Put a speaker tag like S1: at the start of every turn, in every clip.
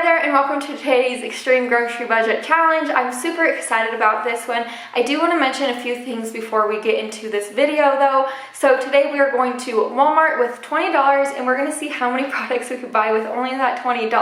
S1: there, and welcome to today's Extreme Grocery Budget Challenge. I'm super excited about this one. I do want to mention a few things before we get into this video though. So today we are going to Walmart with $20 and we're going to see how many products we could buy with only that $20.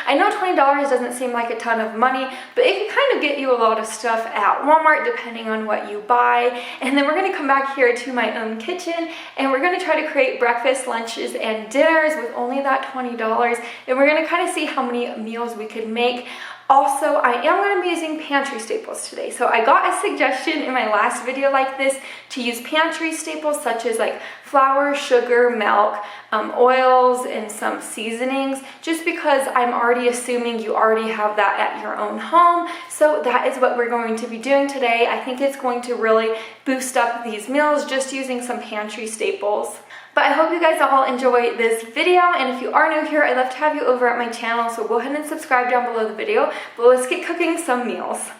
S1: I know $20 doesn't seem like a ton of money, but it can kind of get you a lot of stuff at Walmart depending on what you buy. And then we're going to come back here to my own kitchen and we're going to try to create breakfast, lunches, and dinners with only that $20. And we're going to kind of see how many meals we could make. Also, I am going to be using pantry staples today. So I got a suggestion in my last video like this to use pantry staples such as like flour, sugar, milk, oils, and some seasonings, just because I'm already assuming you already have that at your own home. So that is what we're going to be doing today. I think it's going to really boost up these meals just using some pantry staples. But I hope you guys all enjoy this video, and if you are new here, I'd love to have you over at my channel, so go ahead and subscribe down below the video. But let's get cooking some meals.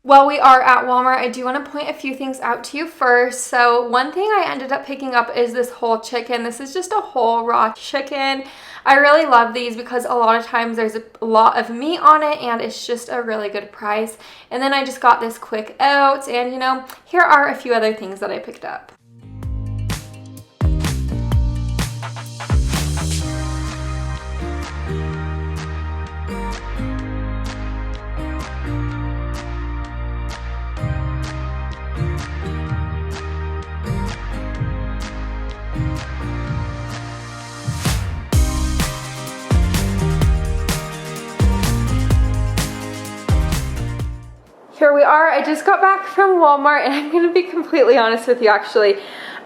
S1: While we are at Walmart, I do want to point a few things out to you first. So one thing I ended up picking up is this whole chicken. This is just a whole raw chicken. I really love these because a lot of times there's a lot of meat on it and it's just a really good price. And then I just got this quick oats, and you know, here are a few other things that I picked up. Here we are. I just got back from Walmart and I'm going to be completely honest with you actually.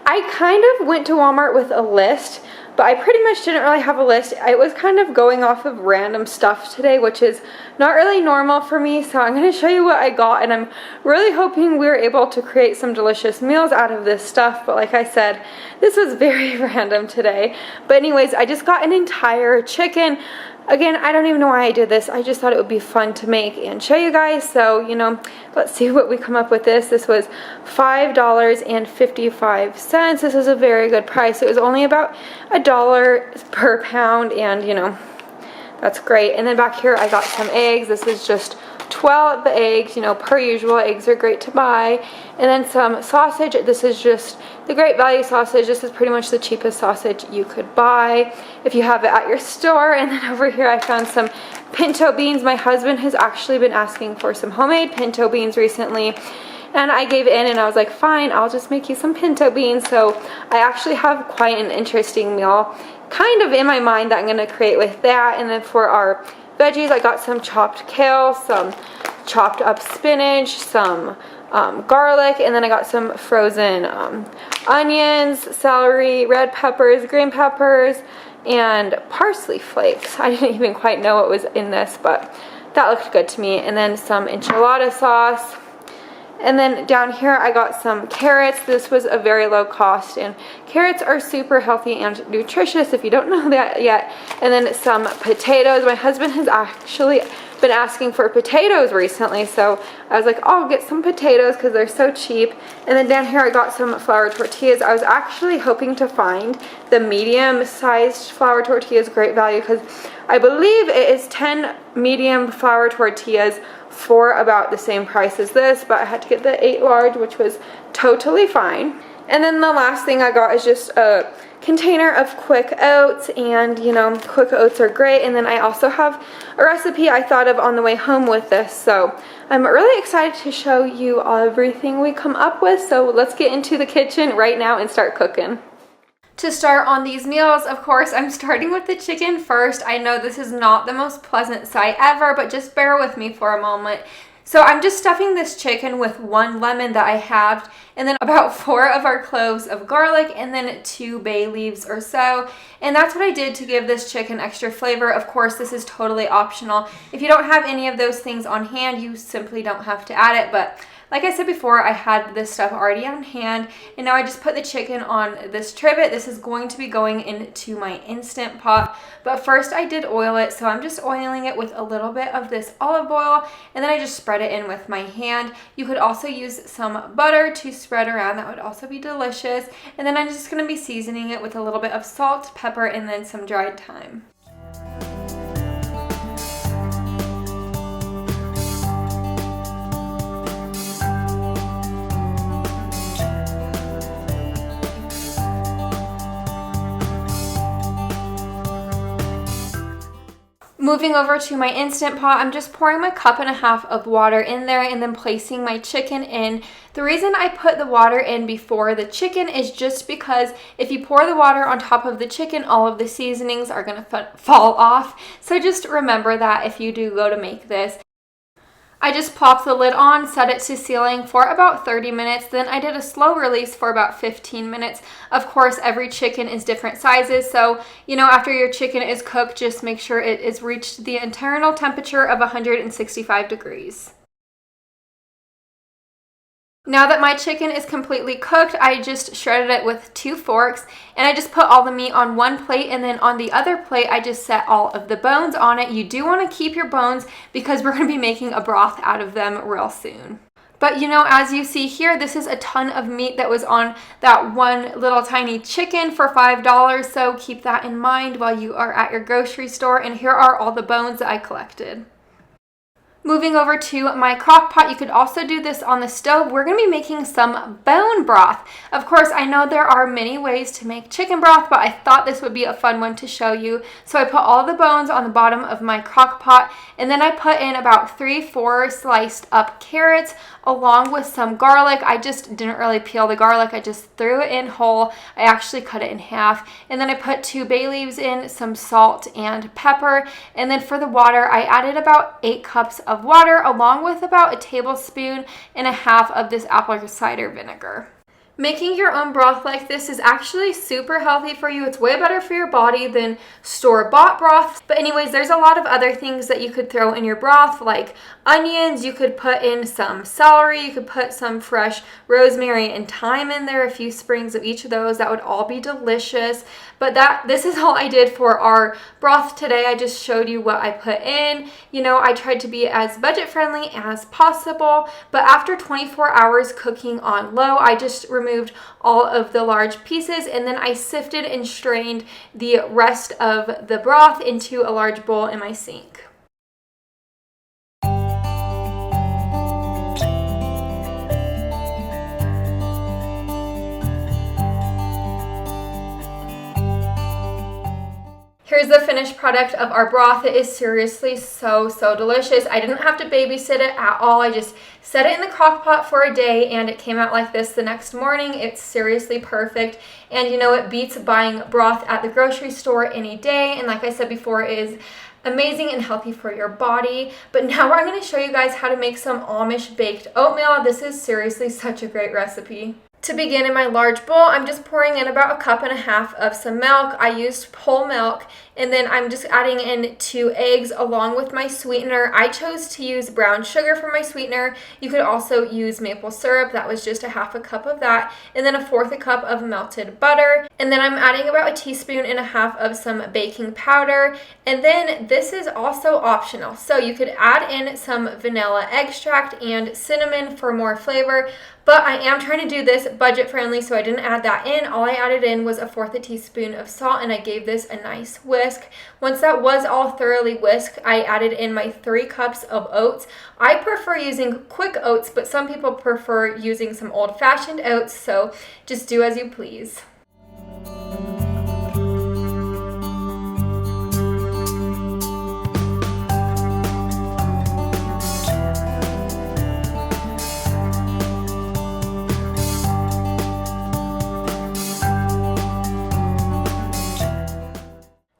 S1: I kind of went to Walmart with a list, but I pretty much didn't really have a list. I was kind of going off of random stuff today, which is not really normal for me. So I'm going to show you what I got, and I'm really hoping we're able to create some delicious meals out of this stuff. But like I said, this was very random today. But anyways, I just got an entire chicken. Again, I don't even know why I did this. I just thought it would be fun to make and show you guys. So, you know, let's see what we come up with this. This was $5.55. This is a very good price. It was only about $1 per pound, and, you know, that's great. And then back here, I got some eggs. This is just 12 eggs, you know, per usual. Eggs are great to buy. And then some sausage. This is just the Great Value sausage. This is pretty much the cheapest sausage you could buy if you have it at your store. And then over here I found some pinto beans. My husband has actually been asking for some homemade pinto beans recently, and I gave in and I was like, fine, I'll just make you some pinto beans. So I actually have quite an interesting meal kind of in my mind that I'm going to create with that. And then for our veggies, I got some chopped kale, some chopped up spinach, some garlic, and then I got some frozen onions, celery, red peppers, green peppers, and parsley flakes. I didn't even quite know what was in this, but that looked good to me. And then some enchilada sauce. And then down here I got some carrots. This was a very low cost, and carrots are super healthy and nutritious if you don't know that yet. And then some potatoes. My husband has actually been asking for potatoes recently, so I was like, oh, I'll get some potatoes because they're so cheap. And then down here I got some flour tortillas. I was actually hoping to find the medium-sized flour tortillas, Great Value, because I believe it is 10 medium flour tortillas for about the same price as this, but I had to get the 8 large, which was totally fine. And then the last thing I got is just a container of quick oats, and you know, quick oats are great. And then I also have a recipe I thought of on the way home with this, so I'm really excited to show you everything we come up with. So let's get into the kitchen right now and start cooking. To start on these meals, of course, I'm starting with the chicken first. I know this is not the most pleasant sight ever, but just bear with me for a moment. So I'm just stuffing this chicken with 1 lemon that I halved, and then about 4 of our cloves of garlic, and then 2 bay leaves or so. And that's what I did to give this chicken extra flavor. Of course, this is totally optional. If you don't have any of those things on hand, you simply don't have to add it, but Like I said before, I had this stuff already on hand, and now I just put the chicken on this trivet. This is going to be going into my Instant Pot, but first I did oil it, so I'm just oiling it with a little bit of this olive oil, and then I just spread it in with my hand. You could also use some butter to spread around. That would also be delicious. And then I'm just going to be seasoning it with a little bit of salt, pepper, and then some dried thyme. Moving over to my Instant Pot, I'm just pouring my 1.5 cups of water in there and then placing my chicken in. The reason I put the water in before the chicken is just because if you pour the water on top of the chicken, all of the seasonings are going to fall off. So just remember that if you do go to make this. I just popped the lid on, set it to sealing for about 30 minutes. Then I did a slow release for about 15 minutes. Of course, every chicken is different sizes. So, after your chicken is cooked, just make sure it has reached the internal temperature of 165 degrees. Now that my chicken is completely cooked, I just shredded it with 2 forks, and I just put all the meat on one plate, and then on the other plate I just set all of the bones on it. You do want to keep your bones because we're going to be making a broth out of them real soon. But as you see here, this is a ton of meat that was on that one little tiny chicken for $5, so keep that in mind while you are at your grocery store. And here are all the bones that I collected. Moving over to my crock pot, you could also do this on the stove. We're going to be making some bone broth. Of course, I know there are many ways to make chicken broth, but I thought this would be a fun one to show you. So I put all the bones on the bottom of my crock pot, and then I put in about 3-4 sliced up carrots along with some garlic. I just didn't really peel the garlic. I just threw it in whole. I actually cut it in half. And then I put 2 bay leaves in, some salt and pepper. And then for the water, I added about 8 cups of water along with about 1.5 tablespoons of this apple cider vinegar. Making your own broth like this is actually super healthy for you. It's way better for your body than store-bought broth. But anyways, there's a lot of other things that you could throw in your broth, like onions. You could put in some celery. You could put some fresh rosemary and thyme in there, a few sprigs of each of those. That would all be delicious. But this is all I did for our broth today. I just showed you what I put in. I tried to be as budget-friendly as possible. But after 24 hours cooking on low, I just removed all of the large pieces, and then I sifted and strained the rest of the broth into a large bowl in my sink. Here's the finished product of our broth. It is seriously so delicious. I didn't have to babysit it at all. I just set it in the crock pot for a day and it came out like this the next morning. It's seriously perfect. And it beats buying broth at the grocery store any day. And like I said before, it is amazing and healthy for your body. But now I'm going to show you guys how to make some Amish baked oatmeal. This is seriously such a great recipe. To begin, in my large bowl, I'm just pouring in about 1.5 cups of some milk. I used whole milk, and then I'm just adding in 2 eggs along with my sweetener. I chose to use brown sugar for my sweetener. You could also use maple syrup. That was just 1/2 cup of that, and then 1/4 cup of melted butter. And then I'm adding about 1.5 teaspoons of some baking powder. And then this is also optional. So you could add in some vanilla extract and cinnamon for more flavor. But I am trying to do this budget friendly, so I didn't add that in. All I added in was 1/4 teaspoon of salt, and I gave this a nice whisk. Once that was all thoroughly whisked, I added in my 3 cups of oats. I prefer using quick oats, but some people prefer using some old-fashioned oats, so just do as you please.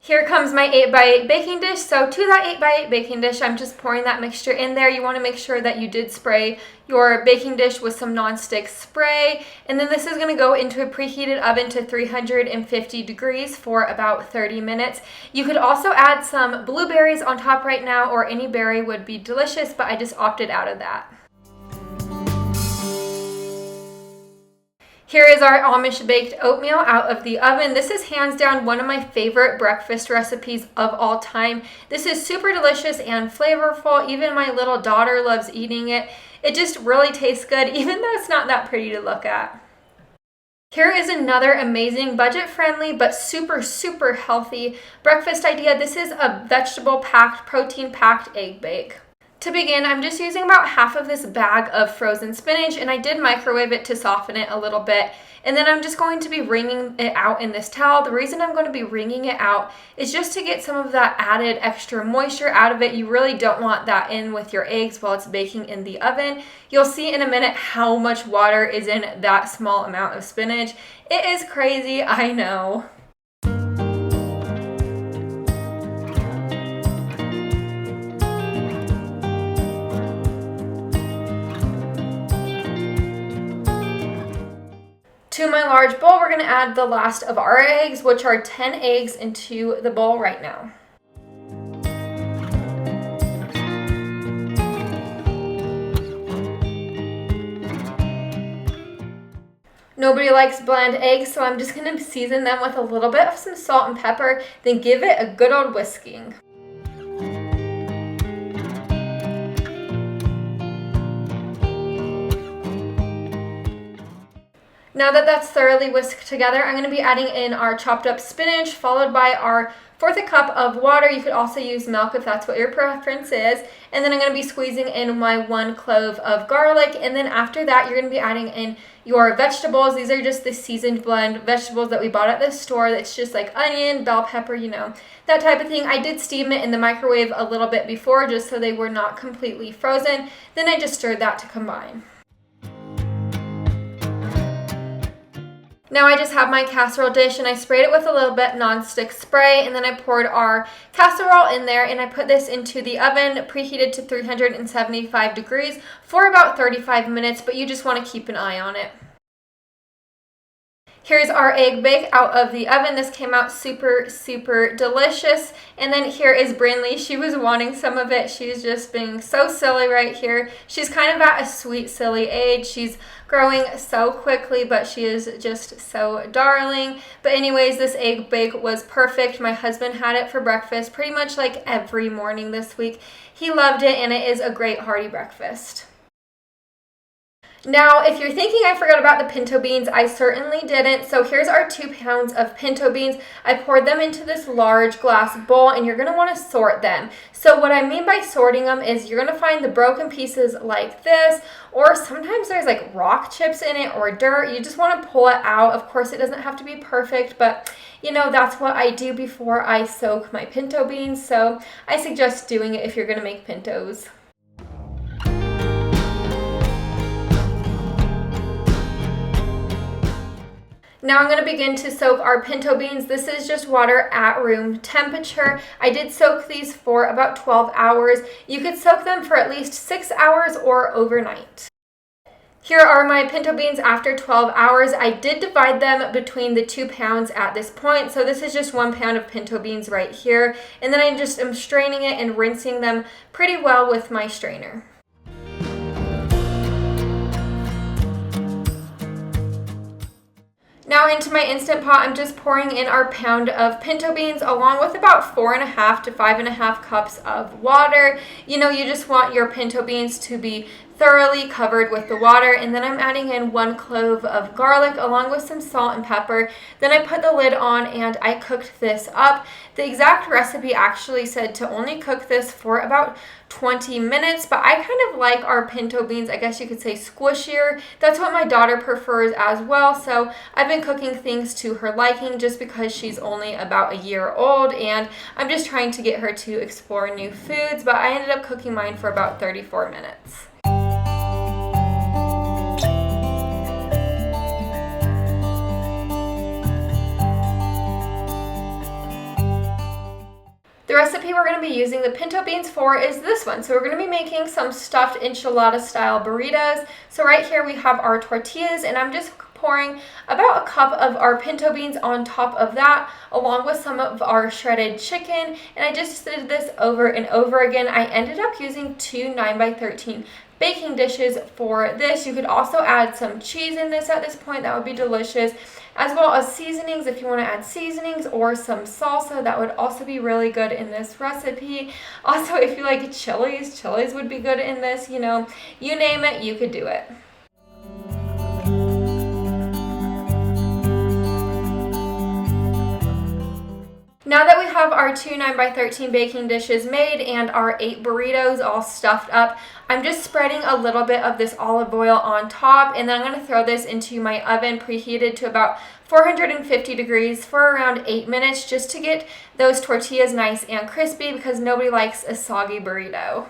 S1: Here comes my 8x8 baking dish. So to that 8x8 baking dish, I'm just pouring that mixture in there. You want to make sure that you did spray your baking dish with some nonstick spray. And then this is going to go into a preheated oven to 350 degrees for about 30 minutes. You could also add some blueberries on top right now, or any berry would be delicious, but I just opted out of that. Here is our Amish baked oatmeal out of the oven. This is hands down one of my favorite breakfast recipes of all time. This is super delicious and flavorful. Even my little daughter loves eating it. It just really tastes good, even though it's not that pretty to look at. Here is another amazing budget-friendly but super healthy breakfast idea. This is a vegetable-packed, protein-packed egg bake. To begin, I'm just using about half of this bag of frozen spinach, and I did microwave it to soften it a little bit. And then I'm just going to be wringing it out in this towel. The reason I'm going to be wringing it out is just to get some of that added extra moisture out of it. You really don't want that in with your eggs while it's baking in the oven. You'll see in a minute how much water is in that small amount of spinach. It is crazy, I know. To my large bowl, we're going to add the last of our eggs, which are 10 eggs, into the bowl right now. Nobody likes bland eggs, so I'm just going to season them with a little bit of some salt and pepper, then give it a good old whisking. Now that that's thoroughly whisked together, I'm going to be adding in our chopped up spinach, followed by our 1/4 cup of water. You could also use milk if that's what your preference is. And then I'm going to be squeezing in my 1 clove of garlic. And then after that, you're going to be adding in your vegetables. These are just the seasoned blend vegetables that we bought at the store. It's just like onion, bell pepper, you know, that type of thing. I did steam it in the microwave a little bit before just so they were not completely frozen. Then I just stirred that to combine. Now I just have my casserole dish and I sprayed it with a little bit nonstick spray, and then I poured our casserole in there and I put this into the oven preheated to 375 degrees for about 35 minutes, but you just want to keep an eye on it. Here's our egg bake out of the oven. This came out super delicious. And then here is Brindley. She was wanting some of it. She's just being so silly right here. She's kind of at a sweet, silly age. She's growing so quickly, but she is just so darling. But anyways, this egg bake was perfect. My husband had it for breakfast pretty much like every morning this week. He loved it, and it is a great hearty breakfast. Now, if you're thinking I forgot about the pinto beans, I certainly didn't. So here's our 2 pounds of pinto beans. I poured them into this large glass bowl, and you're going to want to sort them. So what I mean by sorting them is you're going to find the broken pieces like this, or sometimes there's like rock chips in it or dirt. You just want to pull it out. Of course, it doesn't have to be perfect, but you know, that's what I do before I soak my pinto beans. So I suggest doing it if you're going to make pintos. Now I'm going to begin to soak our pinto beans. This is just water at room temperature. I did soak these for about 12 hours. You could soak them for at least 6 hours or overnight. Here are my pinto beans after 12 hours. I did divide them between the 2 pounds at this point. So this is just 1 pound of pinto beans right here. And then I just am straining it and rinsing them pretty well with my strainer. Now into my Instant Pot, I'm just pouring in our pound of pinto beans along with about 4.5 to 5.5 cups of water. You know, you just want your pinto beans to be thoroughly covered with the water, and then I'm adding in 1 clove of garlic along with some salt and pepper. Then I put the lid on and I cooked this up. The exact recipe actually said to only cook this for about 20 minutes, but I kind of like our pinto beans, I guess you could say, squishier. That's what my daughter prefers as well, so I've been cooking things to her liking just because she's only about a year old, and I'm just trying to get her to explore new foods, but I ended up cooking mine for about 34 minutes. The recipe we're going to be using the pinto beans for is this one. So we're going to be making some stuffed enchilada style burritos. So right here we have our tortillas, and I'm just pouring about a cup of our pinto beans on top of that, along with some of our shredded chicken, and I just did this over and over again. I ended up using 2 9x13 baking dishes for this. You could also add some cheese in this at this point. That would be delicious, as well as seasonings if you want to add seasonings, or some salsa. That would also be really good in this recipe. Also, if you like chilies would be good in this. You know, you name it, you could do it. Now that we have our 2 9x13 baking dishes made and our 8 burritos all stuffed up, I'm just spreading a little bit of this olive oil on top, and then I'm going to throw this into my oven preheated to about 450 degrees for around 8 minutes, just to get those tortillas nice and crispy, because nobody likes a soggy burrito.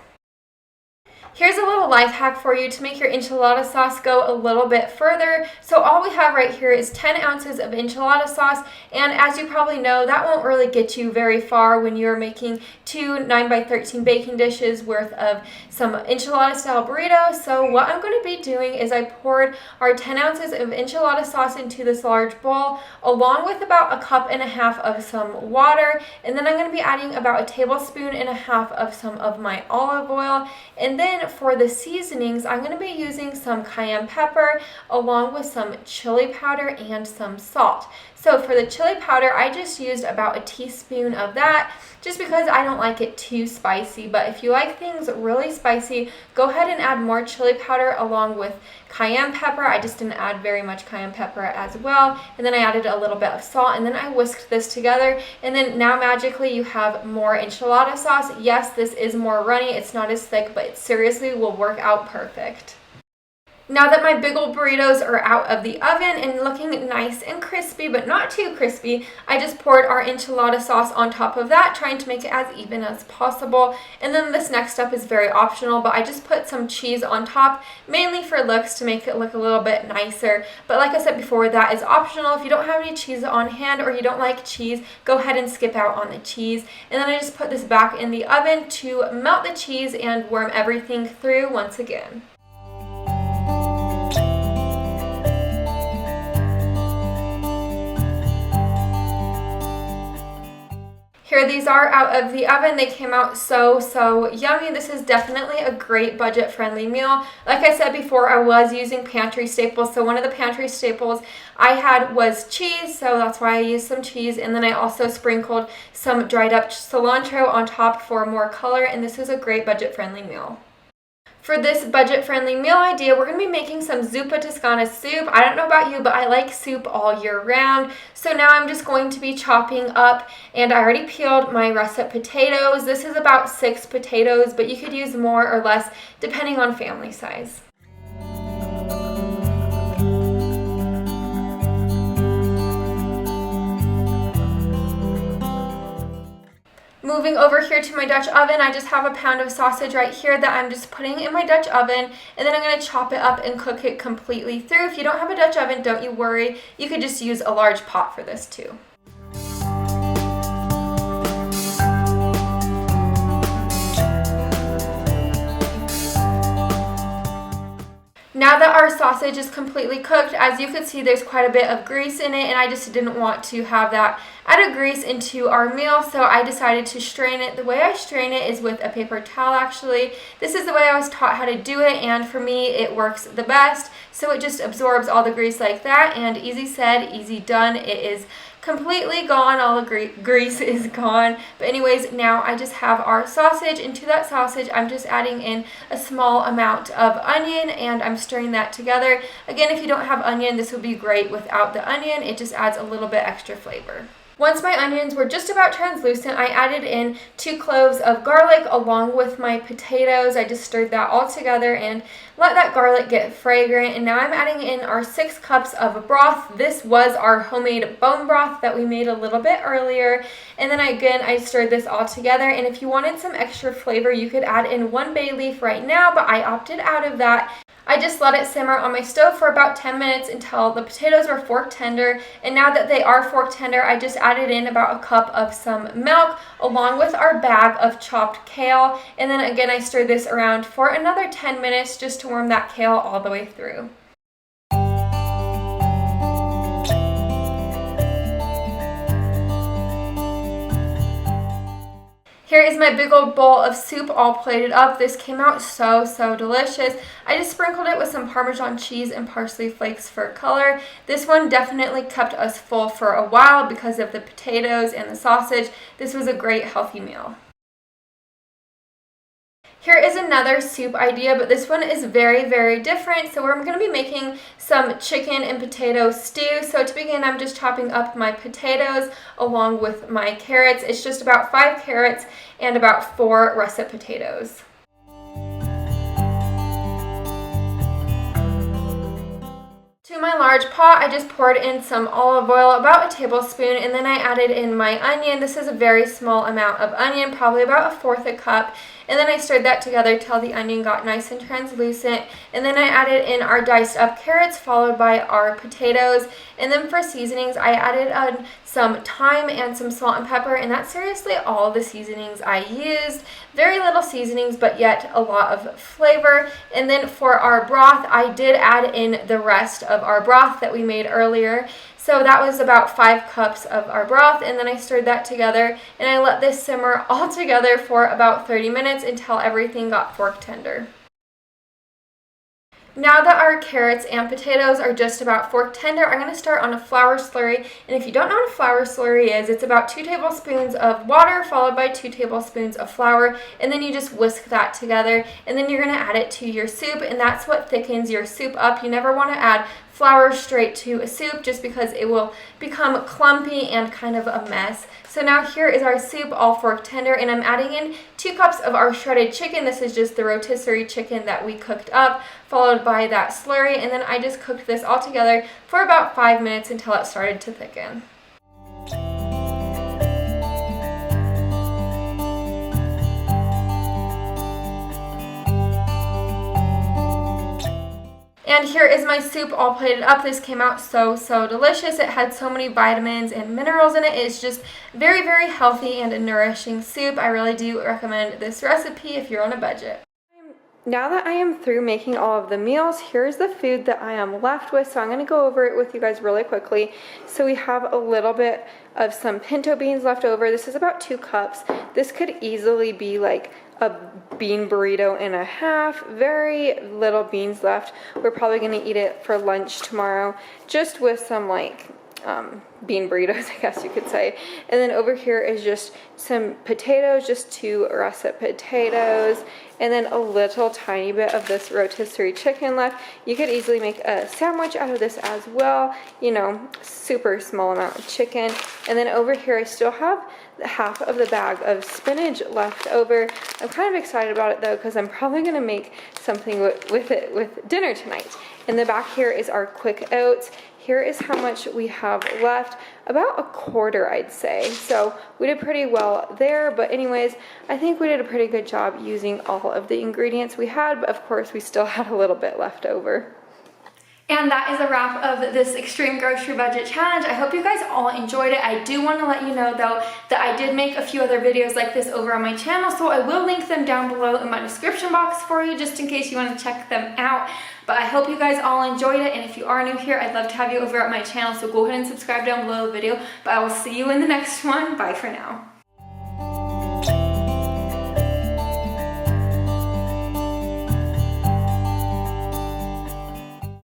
S1: Here's a little life hack for you to make your enchilada sauce go a little bit further. So all we have right here is 10 ounces of enchilada sauce, and as you probably know, that won't really get you very far when you're making 2 9x13 baking dishes worth of some enchilada style burritos. So what I'm going to be doing is I poured our 10 ounces of enchilada sauce into this large bowl, along with about 1.5 cups of some water, and then I'm going to be adding about 1.5 tablespoons of some of my olive oil. And then for the seasonings, I'm going to be using some cayenne pepper, along with some chili powder and some salt. So for the chili powder, I just used about 1 teaspoon of that, just because I don't like it too spicy. But if you like things really spicy, go ahead and add more chili powder along with cayenne pepper. I just didn't add very much cayenne pepper as well. And then I added a little bit of salt, and then I whisked this together. And then now magically you have more enchilada sauce. Yes, this is more runny. It's not as thick, but it seriously will work out perfect. Now that my big old burritos are out of the oven and looking nice and crispy, but not too crispy, I just poured our enchilada sauce on top of that, trying to make it as even as possible. And then this next step is very optional, but I just put some cheese on top, mainly for looks, to make it look a little bit nicer. But like I said before, that is optional. If you don't have any cheese on hand, or you don't like cheese, go ahead and skip out on the cheese. And then I just put this back in the oven to melt the cheese and warm everything through once again. Here these are out of the oven. They came out so yummy. This is definitely a great budget-friendly meal. Like I said before, I was using pantry staples. So one of the pantry staples I had was cheese, so that's why I used some cheese. And then I also sprinkled some dried up cilantro on top for more color, and this is a great budget-friendly meal. For this budget-friendly meal idea, we're going to be making some zuppa Toscana soup. I don't know about you, but I like soup all year round. So now I'm just going to be chopping up, and I already peeled my russet potatoes. This is about 6 potatoes, but you could use more or less depending on family size. Moving over here to my Dutch oven, I just have a pound of sausage right here that I'm just putting in my Dutch oven, and then I'm going to chop it up and cook it completely through. If you don't have a Dutch oven, don't you worry. You could just use a large pot for this too. Now that our sausage is completely cooked, as you can see, there's quite a bit of grease in it, and I just didn't want to have that added grease into our meal, so I decided to strain it. The way I strain it is with a paper towel, actually. This is the way I was taught how to do it, and for me, it works the best. So it just absorbs all the grease like that, and easy said, easy done. It is completely gone. All the grease is gone. But anyways, now I just have our sausage. Into that sausage, I'm just adding in a small amount of onion, and I'm stirring that together. Again, if you don't have onion, this would be great without the onion. It just adds a little bit extra flavor. Once my onions were just about translucent, I added in 2 cloves of garlic along with my potatoes. I just stirred that all together and let that garlic get fragrant. And now I'm adding in our 6 cups of broth. This was our homemade bone broth that we made a little bit earlier. And then again, I stirred this all together. And if you wanted some extra flavor, you could add in 1 bay leaf right now, but I opted out of that. I just let it simmer on my stove for about 10 minutes until the potatoes were fork tender. And now that they are fork tender, I just added in about 1 cup of some milk along with our bag of chopped kale. And then again, I stirred this around for another 10 minutes just to warm that kale all the way through. Here is my big old bowl of soup all plated up. This came out so, so delicious. I just sprinkled it with some Parmesan cheese and parsley flakes for color. This one definitely kept us full for a while because of the potatoes and the sausage. This was a great healthy meal. Here is another soup idea, but this one is very, very different. So we're going to be making some chicken and potato stew. So to begin, I'm just chopping up my potatoes along with my carrots. It's just about 5 carrots and about 4 russet potatoes. To my large pot, I just poured in some olive oil, about a tablespoon, and then I added in my onion. This is a very small amount of onion, probably about 1/4 cup. And then I stirred that together till the onion got nice and translucent. And then I added in our diced up carrots, followed by our potatoes. And then for seasonings, I added some thyme and some salt and pepper. And that's seriously all the seasonings I used. Very little seasonings, but yet a lot of flavor. And then for our broth, I did add in the rest of our broth that we made earlier. So that was about 5 cups of our broth, and then I stirred that together, and I let this simmer all together for about 30 minutes until everything got fork tender. Now that our carrots and potatoes are just about fork tender, I'm going to start on a flour slurry. And if you don't know what a flour slurry is, it's about 2 tablespoons of water followed by 2 tablespoons of flour, and then you just whisk that together, and then you're going to add it to your soup, and that's what thickens your soup up. You never want to add flour straight to a soup just because it will become clumpy and kind of a mess. So now here is our soup all fork tender, and I'm adding in 2 cups of our shredded chicken. This is just the rotisserie chicken that we cooked up, followed by that slurry, and then I just cooked this all together for about 5 minutes until it started to thicken. And here is my soup all plated up. This came out so, so delicious. It had so many vitamins and minerals in it. It's just very, very healthy and a nourishing soup. I really do recommend this recipe if you're on a budget. Now that I am through making all of the meals, here's the food that I am left with. So I'm going to go over it with you guys really quickly. So we have a little bit of some pinto beans left over. This is about 2 cups. This could easily be like a bean burrito and a half. Very little beans left. We're probably going to eat it for lunch tomorrow, just with some like bean burritos, I guess you could say. And then over here is just some potatoes, just 2 russet potatoes, and then a little tiny bit of this rotisserie chicken left. You could easily make a sandwich out of this as well, you know, super small amount of chicken. And then over here I still have half of the bag of spinach left over. I'm kind of excited about it though, because I'm probably going to make something with it with dinner tonight. In the back here is our quick oats. Here is how much we have left, about 1/4 I'd say. So we did pretty well there, but anyways, I think we did a pretty good job using all of the ingredients we had, but of course we still had a little bit left over. And that is a wrap of this extreme grocery budget challenge. I hope you guys all enjoyed it. I do want to let you know though that I did make a few other videos like this over on my channel, so I will link them down below in my description box for you just in case you want to check them out. But I hope you guys all enjoyed it, and if you are new here, I'd love to have you over at my channel, so go ahead and subscribe down below the video. But I will see you in the next one. Bye for now.